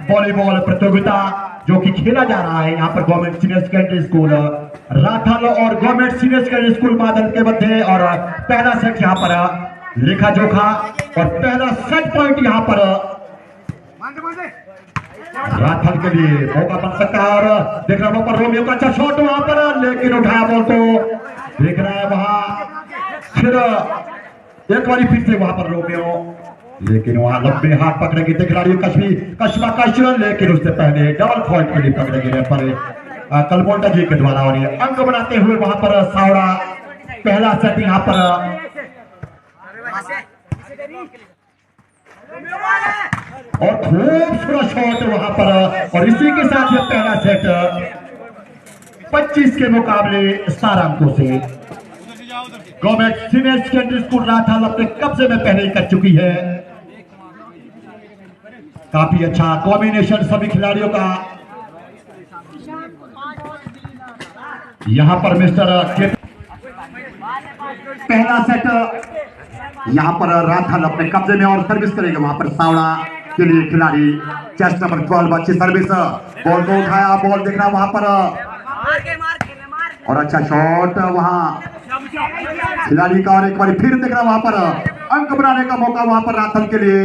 Volleyball प्रतियोगिता जो कि खेला जा रहा है यहाँ पर गवर्नमेंट सीनियर सेकेंडरी स्कूल राठल और गवर्नमेंट सीनियर सेकेंडरी स्कूल बादल के मध्य। और पहला सेट यहाँ पर लेखा जोखा और पहला सेट पॉइंट यहाँ पर राठल के लिए मौका बन सकता है। और देख रहा है वहां पर रोमियो का अच्छा शॉट वहां पर, लेकिन उठाया बॉल को देख रहा है वहां फिर एक बार फिर से वहां पर रोमियो, लेकिन वहां लंबे हाथ पकड़ेंगे थे खिलाड़ी कशमा कश्यप, लेकिन उससे पहले डबल पॉइंट के लिए पकड़ेंगे पर कलबोल्टा जी के द्वारा। और ये अंक बनाते हुए वहां पर सावड़ा पहला सेट यहाँ पर और खूबसूरत शॉट वहां पर। और इसी के साथ ये पहला सेट 25 के मुकाबले 17 अंकों से गवर्नमेंट सीनियर सेकेंडरी स्कूल राठल अपने कब्जे में पहले कर चुकी है। काफी अच्छा कॉम्बिनेशन सभी खिलाड़ियों का। यहां पर मिस्टर पहला सेट यहां पर राठल अपने कब्जे में और सर्विस करेंगे वहां पर सावड़ा के लिए खिलाड़ी चेस्ट नंबर 12 अच्छी सर्विस, बॉल को उठाया, बॉल देख रहा वहां पर और अच्छा शॉट वहां खिलाड़ी का। और एक बार फिर देख रहा वहां पर अंक बनाने का मौका वहां पर राठल के लिए।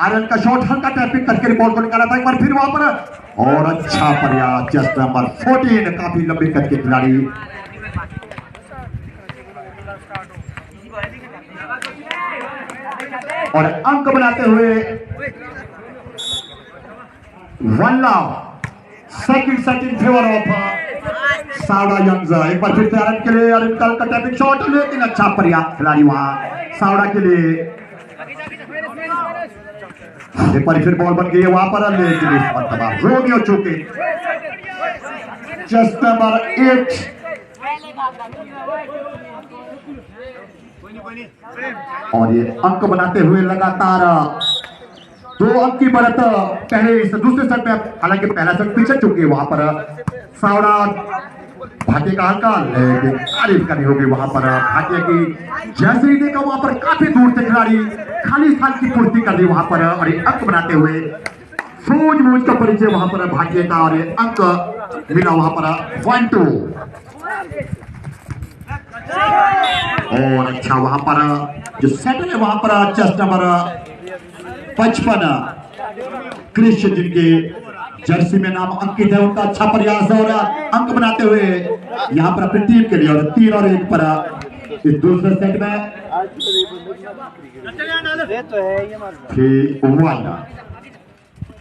आयरन का शॉट हल्का टैपिंग करके बॉल को निकाला था एक बार फिर वहां पर और अच्छा प्रयास चेस्ट नंबर 14 काफी लंबी कद के खिलाड़ी। और अंक बनाते हुए 1 love second set in favour of Sawda youngs. एक बार फिर से आयरन के लिए आयरन का टैपिंग शॉट, लेकिन अच्छा पर्याप्त खिलाड़ी वहां सावड़ा के लिए। एक बार फिर बॉल बन गई है वहां पर, लेकिन इस मरतबा रोमियो चूके चेस्ट नंबर 8 और ये अंक बनाते हुए लगातार 2 अंक की बढ़त पहले इस दूसरे सेट में। हालांकि पहला सेट पीछे चुके वहां पर सावड़ा भाटिया का हल्का, लेकिन तारीफ करनी होगी वहां पर भाटिया की। जैसे ही देखा वहां पर काफी दूर से खिलाड़ी खाली स्थान की पूर्ति कर दी वहां पर और ये अंक बनाते हुए सूझबूझ का परिचय वहां पर भाटिया का। और ये अंक मिला वहां पर 1-2 और अच्छा वहां पर जो सेट है वहां पर चेस्ट नंबर 55 कृष्ण जिनके जर्सी में नाम अंकित है, उनका अच्छा प्रयास और अंक बनाते हुए यहां पर अपनी टीम के लिए। और 3 और 1 पर इस दूसरे सेट में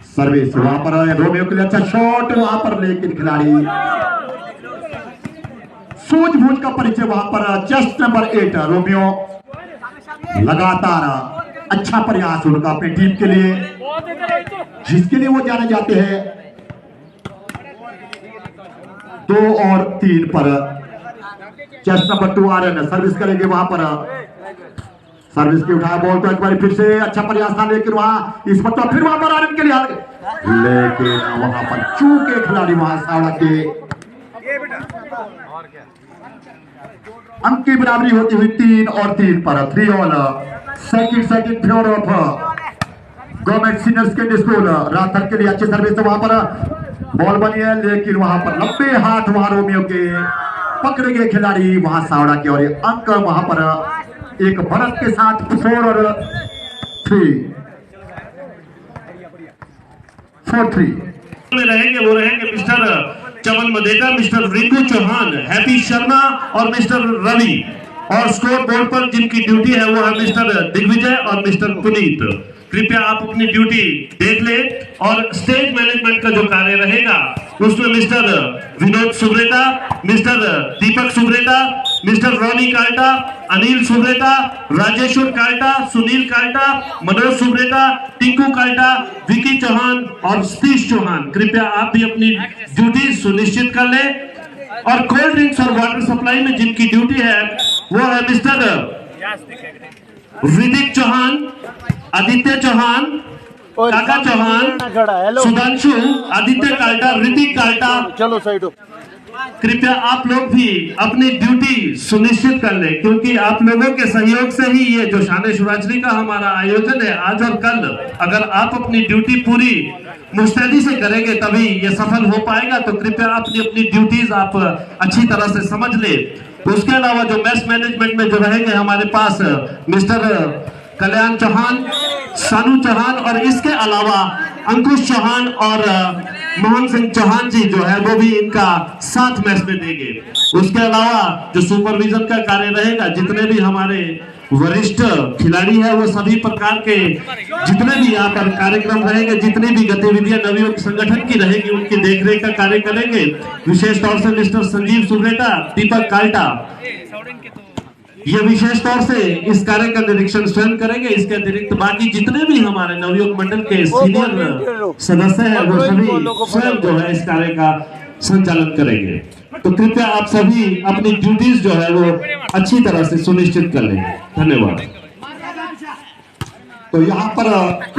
सर्विस वहां पर रोमियो के लिए अच्छा शॉट वहां पर, लेकिन खिलाड़ी सूझबूझ का परिचय वहां पर चेस्ट नंबर 8 रोमियो। लगातार अच्छा प्रयास उनका अपनी टीम के लिए जिसके लिए वो जाने जाते हैं। 2 और 3 पर चेस्ट नंबर 2 आरएन सर्विस करेंगे वहां पर। सर्विस की उठाया बॉल को एक बार फिर से अच्छा प्रयास था, लेकिन वहां इस पर तो फिर वहां पर आरएन के लिए, लेकिन वहां पर चूके खिलाड़ी वहां सावड़ा के। अंक की बराबरी होती हुई 3 और 3 पर 3 all second set in favour of government senior secondary school Rathal के लिए। अच्छी सर्विस वहां पर बॉल बनी है, लेकिन वहां पर लंबे हाथ वहां रोमियो के पकड़े गए खिलाड़ी वहां सावड़ा के। और ये अंक वहां पर एक बढ़त के साथ 4 और 4-3 में रहेंगे। वो रहेंगे मिस्टर चमन मदेटा, मिस्टर रिंकू चौहान, हैप्पी शर्मा और मिस्टर रवि। और स्कोर बोर्ड पर जिनकी ड्यूटी है वो है मिस्टर दिग्विजय और मिस्टर पुनीत। कृपया आप अपनी ड्यूटी देख ले। और स्टेज मैनेजमेंट का जो कार्य रहेगा उसमें मिस्टर विनोद सुब्रेता, मिस्टर दीपक सुब्रेता, मिस्टर रोनी काल्टा, अनिल सुब्रेता, राजेश्वर काल्टा, सुनील काल्टा, मनोज सुब्रेता, टिंकू काल्टा, विकी चौहान और सतीश चौहान, कृपया आप भी अपनी ड्यूटी सुनिश्चित कर ले। और कोल्ड ड्रिंक्स और वाटर सप्लाई में जिनकी ड्यूटी है वो है मिस्टर विदिक चौहान, आदित्य चौहान, काका चौहान, सुधांशु, आदित्य काल्टा, ऋतिक काल्टा। चलो साइड कृपया आप लोग भी अपनी ड्यूटी सुनिश्चित कर लें, क्योंकि आप लोगों के सहयोग से ही ये जो शान शिवरात्रि का हमारा आयोजन है आज और कल, अगर आप अपनी ड्यूटी पूरी मुस्तैदी से करेंगे तभी ये सफल हो पाएगा। तो कृपया अपनी अपनी ड्यूटीज आप अच्छी तरह से समझ ले। उसके अलावा जो मैच मैनेजमेंट में जो रहेंगे हमारे पास मिस्टर कल्याण चौहान, सानू चौहान और इसके अलावा अंकुश चौहान और मोहन सिंह चौहान जी जो है वो भी इनका साथ मैच में देंगे। उसके अलावा जो सुपरविजन का कार्य रहेगा, जितने भी हमारे वरिष्ठ खिलाड़ी है वो सभी प्रकार के जितने भी यहाँ पर कार्यक्रम रहेंगे, जितनी भी गतिविधियां नवयुवक संगठन की रहेगी उनकी देखरेख का कार्य करेंगे। विशेष तौर से मिस्टर संजीव सुब्रेटा, दीपक काल्टा ये विशेष तौर से इस कार्य का निरीक्षण स्वयं करेंगे। इसके अतिरिक्त बाकी जितने भी हमारे नवयुवक मंडल के सीनियर सदस्य हैं वो सभी स्वयं जो है इस कार्य का संचालन करेंगे। तो कृपया आप सभी अपनी ड्यूटीज जो है वो अच्छी तरह से सुनिश्चित कर लें। धन्यवाद। तो यहाँ पर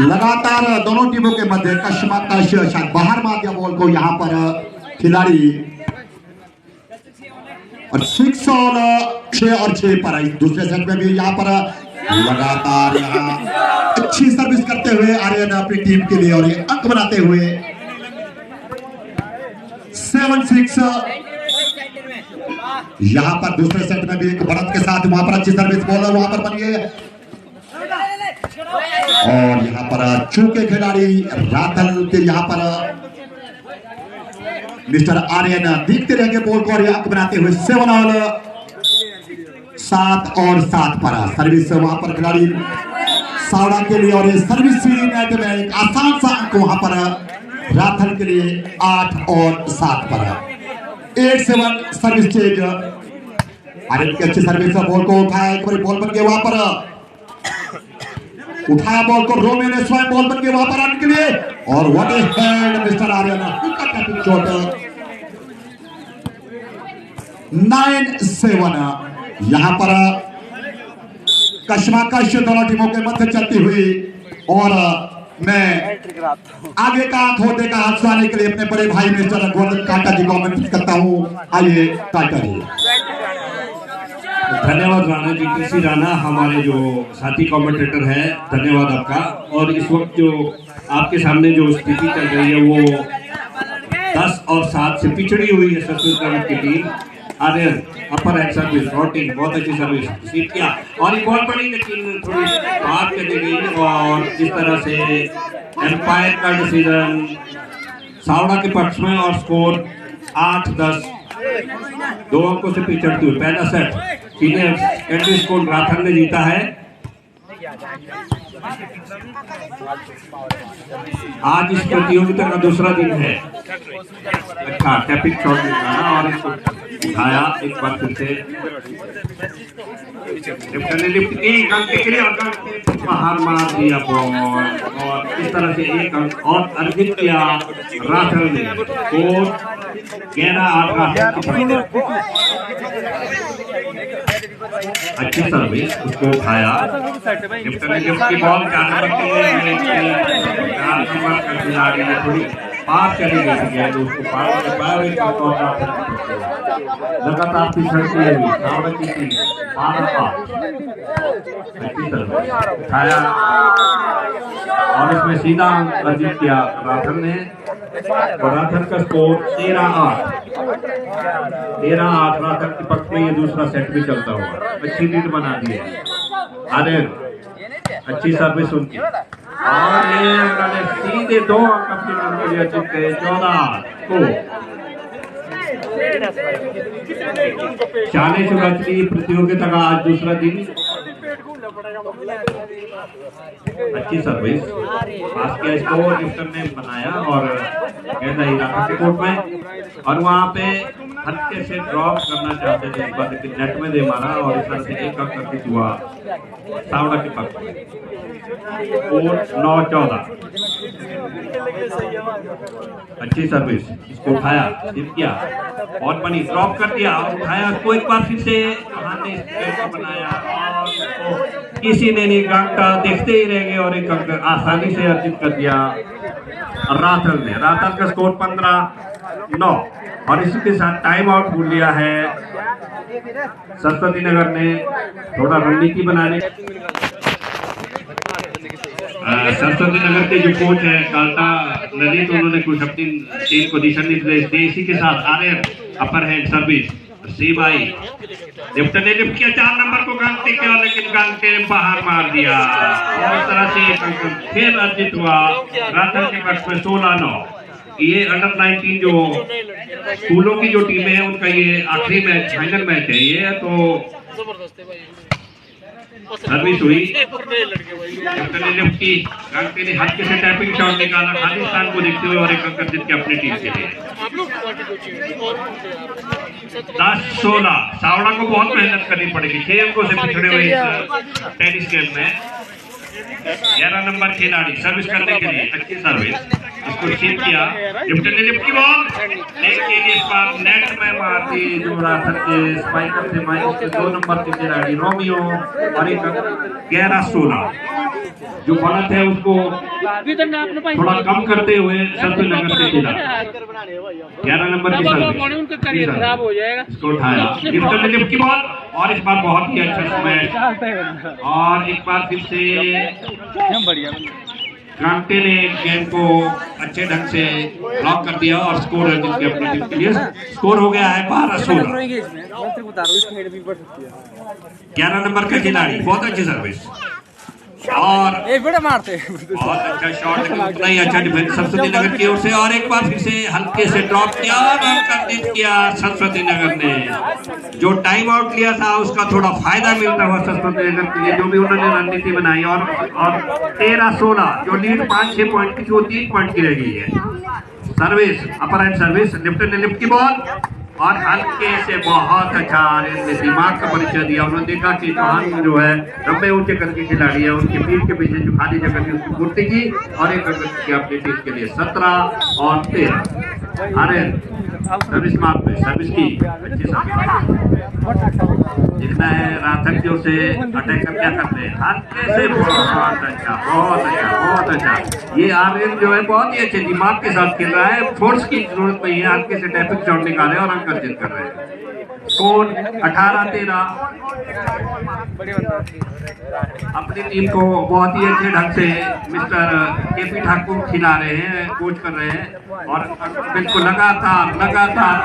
लगातार दोनों टीमों के मध्य कश्मकश, शायद बाहर मार दिया बॉल को यहाँ पर खिलाड़ी, और 6 और 6 पर आई। दूसरे सेट में भी यहाँ पर लगातार यहाँ अच्छी सर्विस करते हुए आर्यन अपनी टीम के लिए और ये अंक बनाते हुए 7-6। यहाँ पर दूसरे सेट में भी एक बढ़त के साथ वहां पर अच्छी सर्विस बॉलर वहां पर बनी है, और यहाँ पर चूके खिलाड़ी रातल के यहाँ पर मिस्टर आर्यन देखते रहेंगे बॉल को और अंक बनाते हुए 7 और 7 पर सर्विस वहां पर खिलाड़ी सावड़ा के लिए, और ये सर्विस नेट में एक आसान सा अंक वहां पर राथल के लिए 8 और 7 पर 8-7 सर्विस चेंज। आर्यन की अच्छी सर्विस बॉल को उठाया, एक बार बॉल बन गया वहां पर, उठाया बॉल को, रोमे ने स्वयं बॉल बन गया वहां पर अंक के लिए, और what a head mister Aryan, shot 9-7। यहां पर कश्मकश दोनों टीमों के मध्य चलती हुई, और मैं आगे का अंक होने का हाथ सुनाने के लिए अपने बड़े भाई मिस्टर गोवर्धन कांटा जी को आमंत्रित करता हूं। आइए कांटा जी। धन्यवाद राणा जी, पीसी राणा हमारे जो साथी कमेंटेटर है, धन्यवाद आपका। और इस वक्त जो आपके सामने जो स्थिति चल रही है वो 10 और 7 से पिछड़ी हुई है छत्तीसगढ़ की team. Aryan upper end service rotating, बहुत अच्छी सर्विस सीट किया, और ये बहुत बड़ी लेकिन थोड़ी बात करने गई, और इस तरह से एम्पायर का डिसीजन सावड़ा के पक्ष में, और स्कोर 8-10 2 अंकों से पिछड़ते हुए पहला सेट सीनियर सेकेंडरी स्कूल राथन ने जीता है। आज इस प्रतियोगिता का दूसरा दिन है। अच्छा टैपिंग शॉट निकाला और इसको उठाया एक बार फिर से, एक अंक के लिए बाहर मार दिया बॉल, और इस तरह से एक अंक और अर्जित किया राठल ने। स्कोर 11-8 अच्छी सर्विस, उसको उठाया, गिफ्ट की बॉल आगे थोड़ी पार चली गई, उसको पार कर पाया, लगातार पिछड़ती है अच्छी सर्विस उठाया, और इसमें सीधा अर्जित किया राठन ने, और राठन का स्कोर 13-8 राठन के पक्ष में। ये दूसरा सेट भी चलता हुआ अच्छी लीड बना दी है आर्यन, अच्छी सर्विस उनकी, और ये उन्होंने सीधे 2 अंक अपनी टीम के लिए जीत गए 14 को। शान शिवरात्रि प्रतियोगिता का आज दूसरा दिन। अच्छी सर्विस पास किया, इसको लिफ्टर ने बनाया और गेंद आई राठौर के कोर्ट में, और वहां पे हल्के से ड्रॉप करना चाहते थे, लेकिन नेट में दे मारा, और इस तरह से एक अंक करके हुआ सावड़ा के पक्ष में। 9-14 अच्छी सर्विस, इसको उठाया, हिट किया और बनी, ड्रॉप कर दिया और उठाया, उसको एक बार फिर से बनाया, और किसी ने नहीं काटा, देखते ही रह गए, और एक आसानी से अर्जित कर दिया राठल ने। राठल का स्कोर 15 9 और इसी के साथ टाइम आउट बोल लिया है सरस्वती नगर ने थोड़ा रणनीति बनाने। सरस्वती नगर के जो कोच है काल्टा ललित, उन्होंने कुछ अपनी टीम को दिशा निर्देश दिए। इसी के साथ Aryan upper hand service C by lift ने लिफ्ट किया 4 नंबर को गांगटे किया, लेकिन गांगटे ने बाहर मार दिया। इस तरह से फिर अर्जित हुआ राधन के पक्ष में 16-9। ये अंडर 19 जो स्कूलों की जो टीमें हैं उनका ये आखिरी मैच, फाइनल मैच है ये। तो सर्विस हुई, कैप्टन ने लिफ्ट की, गांगटे ने हल्के से टैपिंग शॉट निकाला खालिस्तान को देखते हुए और एक अंक जीत के अपनी टीम के लिए 10-16। सावड़ा को बहुत मेहनत करनी पड़ेगी, 6 अंकों से पिछड़े हुए इस टेनिस गेम में। 11 नंबर खिलाड़ी सर्विस करने के लिए अच्छी सर्विस, इसको चेक किया, लिफ्ट ने लिफ्ट की बॉल, लेकिन इस बार नेट में मार दी जो राधन के स्पाइकर थे। -2 नंबर के खिलाड़ी रोमियो और एक 11-16 जो बनत है उसको थोड़ा कम करते हुए सरस्वती नगर के खिलाड़ी 11 नंबर की सर्विस खराब हो जाएगा, इसको उठाया, लिफ्ट ने लिफ्ट की बॉल और इस बार बहुत ही अच्छा समय और एक बार फिर से गांगटे ने गेम को अच्छे ढंग से ब्लॉक कर दिया और स्कोर है जिनके अपनी टीम के लिए स्कोर हो गया है 12-16। 11 नंबर का खिलाड़ी बहुत अच्छी सर्विस और मारते बहुत अच्छा शॉट, लेकिन उतना ही अच्छा डिफेंस सरस्वती नगर की ओर से। और एक बार फिर से हल्के से ड्रॉप किया और अंकित किया सरस्वती नगर ने। जो टाइम आउट लिया था उसका थोड़ा फायदा मिलता हुआ सरस्वती नगर के लिए, जो भी उन्होंने रणनीति बनाई। और 13-16 जो लीड 5-6 पॉइंट की, जो 3 पॉइंट की रह गई है। सर्विस अपर हैंड सर्विस, लिफ्ट ने लिफ्ट की बॉल और हल्के से बहुत अच्छा दिमाग का परिचय दिया। उन्होंने देखा कि चौहान जो है लंबे ऊंचे कद के खिलाड़ी है, उनके पीठ के पीछे जो खाली जगह थी उसकी पूर्ति की और एक अपनी टीम के लिए 17 और 13। अरे सर्विस मार्क पे सर्विस की अच्छी सर्विस देखना है राधन की ओर से अटैकर क्या करते हैं, हल्के से बहुत अच्छा बहुत अच्छा बहुत अच्छा। ये आर्यन जो है बहुत ही अच्छे दिमाग के साथ खेल रहा है, फोर्स की जरूरत नहीं है, हल्के से टैपिंग शॉट निकाले और अंक अर्जित कर रहे हैं। स्कोर 18-13। अपनी टीम को बहुत ही अच्छे ढंग से मिस्टर केपी ठाकुर खिला रहे हैं, कोच कर रहे हैं और बिल्कुल लगातार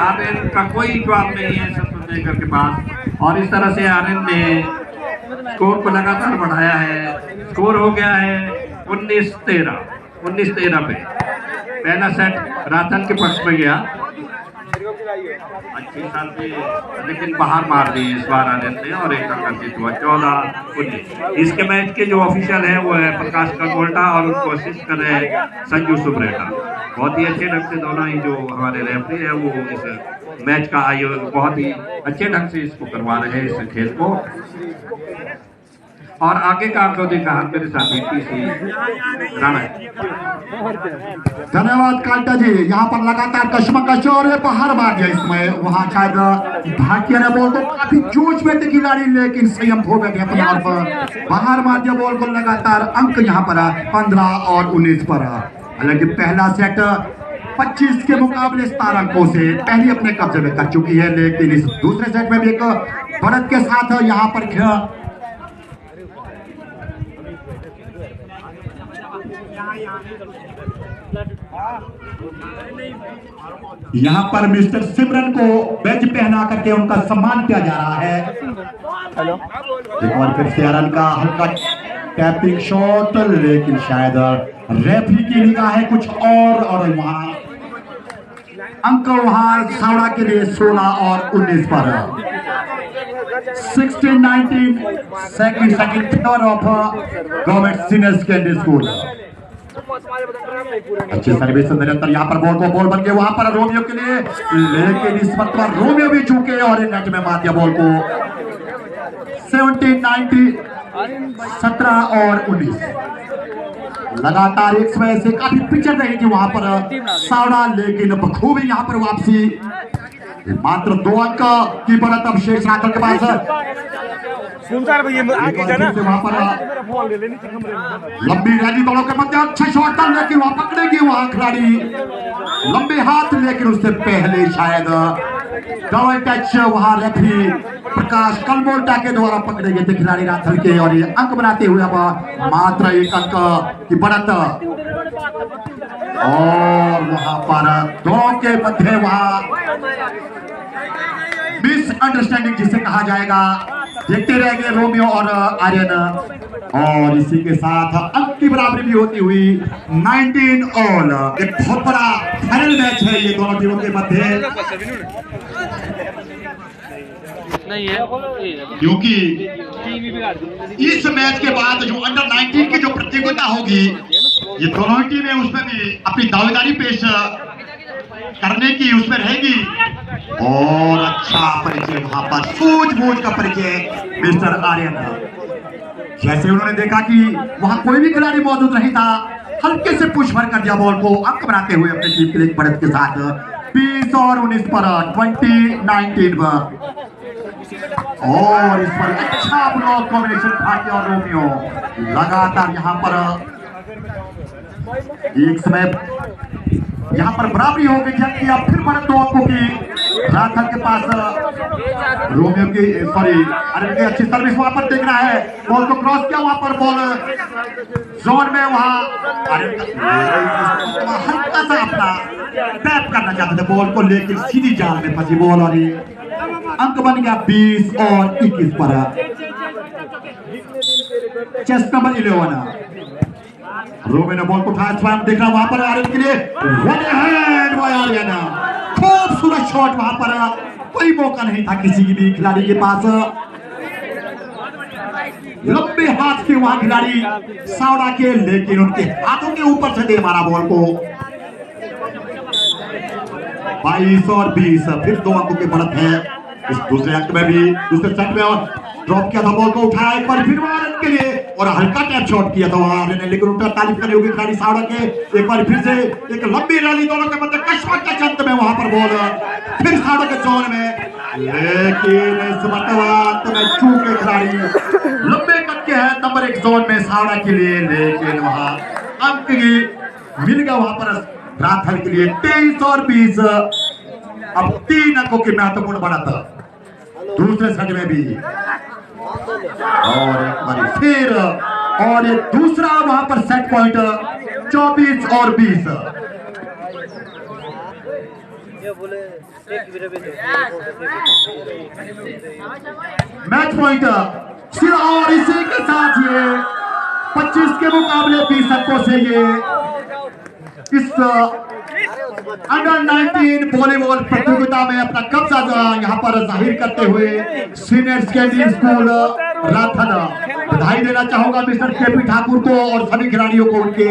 आर्यन का कोई जवाब नहीं है सरस्वती नगर के पास। और इस तरह से आर्यन ने स्कोर को लगातार बढ़ाया है। स्कोर हो गया है 19-13 पे। पहला सेट राधन के पक्ष में गया अच्छी साल में, लेकिन बाहर मार दी इस बार आनंद ने और एक अंक अर्जित हुआ 14-19। इसके मैच के जो ऑफिशियल है वो है प्रकाश कंगोल्टा और उनको असिस्ट कर रहे हैं संजू सुब्रेटा। बहुत ही अच्छे ढंग से दोनों ही जो हमारे रेफरी है वो इस मैच का आयोजन बहुत ही अच्छे ढंग से इसको करवा रहे हैं इस खेल को। और आगे का आंकड़ों देखा मेरे साथ राणा। धन्यवाद कांटा जी। यहाँ पर लगातार कशमकश और बाहर मार दिया इसमें, वहां शायद भाटिया ने बॉल को काफी जोश में थे खिलाड़ी, लेकिन संयम खो गए अपने आप पर, बाहर मार दिया बॉल को। लगातार अंक यहाँ पर 15 और 19 पर। हालांकि पहला सेट 25 के मुकाबले 17 अंकों से पहले अपने कब्जे में कर चुकी है, लेकिन इस दूसरे सेट में भी एक बढ़त के साथ यहाँ पर यहाँ पर मिस्टर सिमरन को बैच पहना करके उनका सम्मान किया जा रहा है। एक बार फिर से आर्यन का हल्का टैपिंग शॉट, लेकिन शायद रेफरी की निगाह है कुछ और वहां अंक वहां सावड़ा के लिए 16 और 19 पर। 16-19 second third of government senior secondary school. अच्छे सर्विस निरंतर यहाँ पर बॉल बन गए वहां पर रोमियो के लिए, लेकिन इस वक्त पर रोमियो भी चूके और नेट में मार दिया बॉल को। 17-19 17 और 19 लगातार एक समय से काफी पिछड़ रही थी वहां पर सावड़ा, लेकिन बखूबी यहाँ पर वापसी। मात्र 2 अंक की बढ़त अब शेष राठौर के पास। वहां पर लंबी रैली दौड़ों के मध्य अच्छा शॉट था, लेकिन वहां पकड़ेगी वहां खिलाड़ी लंबे हाथ, लेकिन उससे पहले शायद डबल टच वहां रेफरी प्रकाश कलमोल्टा के द्वारा पकड़े गए थे खिलाड़ी राथल के, और ये अंक बनाते हुए अब मात्र 1 अंक की बढ़त। और वहां पर दोनों के मध्य वहां मिसअंडरस्टैंडिंग जिसे कहा जाएगा, देखते रहेंगे रोमियो और आर्यन। और इसी के साथ अंक की बराबरी भी होती हुई 19 ऑल। एक बहुत बड़ा फाइनल मैच है ये दोनों टीमों के मध्य, क्योंकि इस मैच के बाद जो अंडर 19 की जो प्रतियोगिता होगी, ये दोनों टीमें उसमें भी अपनी दावेदारी पेश करने की उसमें रहेगी। और अच्छा परिचय वहां पर, सूझबूझ का परिचय मिस्टर आर्यन। जैसे उन्होंने देखा कि वहां कोई भी खिलाड़ी मौजूद नहीं था, हल्के से पुश भर कर दिया बॉल को, अंक बनाते हुए अपनी टीम के लिए एक बढ़त के साथ 20 और 19 पर 20-19 पर। और इस पर अच्छा ब्लॉक कॉम्बिनेशन भाटिया और रोमियो लगातार यहाँ पर एक समय यहाँ पर बराबरी हो गई, जबकि अब फिर बढ़त 2 अंकों की राथल के पास। रोमियो की अरे अच्छी सर्विस वहां पर देखना है, बॉल को क्रॉस किया, वहां पर बॉल जोन में, वहां हल्का सा अपना टैप करना चाहते थे बॉल को, लेकिन सीधी जाल में फंसी बॉल, और ये अंक बन गया 20 और 21 पर। चेस्ट नंबर 11 रोमियो ने बॉल को उठाया, स्वयं देख रहा वहां पर आर्यन के लिए आर्यन, खूबसूरत शॉट वहां पर, कोई मौका नहीं था किसी भी खिलाड़ी के पास। लंबे हाथ के वहां खिलाड़ी सावड़ा के, लेकिन उनके हाथों के ऊपर से दे मारा बॉल को। 22 और 20 फिर 2 अंकों की बढ़त है। इस दूसरे अंक में भी दूसरे सेट में और ड्रॉप किया था बॉल को, उठाया एक बार फिर आर्यन के लिए, और हल्का टैप शॉट किया था आर्यन ने, लेकिन उल्टा तारीफ करनी होगी खिलाड़ी सावड़ा के। एक बार फिर से एक लंबी रैली दोनों के मध्य, कशमकश अंत में वहां पर बॉल फिर सावड़ा के जोन में, लेकिन इस मरतबा में चूके खिलाड़ी लंबे कद के हैं नंबर 1 जोन में सावड़ा के लिए, लेकिन वहां अंक मिल गया वहां पर राथल के लिए 23 और 20। अब 3 अंकों की महत्वपूर्ण बढ़त दूसरे सेट में भी, और एक बार फिर, और एक दूसरा वहां पर सेट पॉइंट 24 और 20। मैच पॉइंट, और इसी के साथ ये 25 के मुकाबले 20 अंकों से ये इस अंडर 19 वॉलीबॉल प्रतियोगिता में अपना कब्जा यहाँ पर जाहिर करते हुए सीनियर सेकेंडरी स्कूल राथल। बधाई देना चाहूंगा मिस्टर केपी ठाकुर को और सभी खिलाड़ियों को उनके।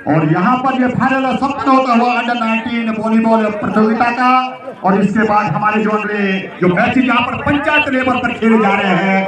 और यहाँ पर यह फाइनल संपन्न होता हुआ अंडर 19 वॉलीबॉल प्रतियोगिता का, और इसके बाद हमारे जो अगले जो मैच यहाँ पर पंचायत लेवल पर खेले जा रहे हैं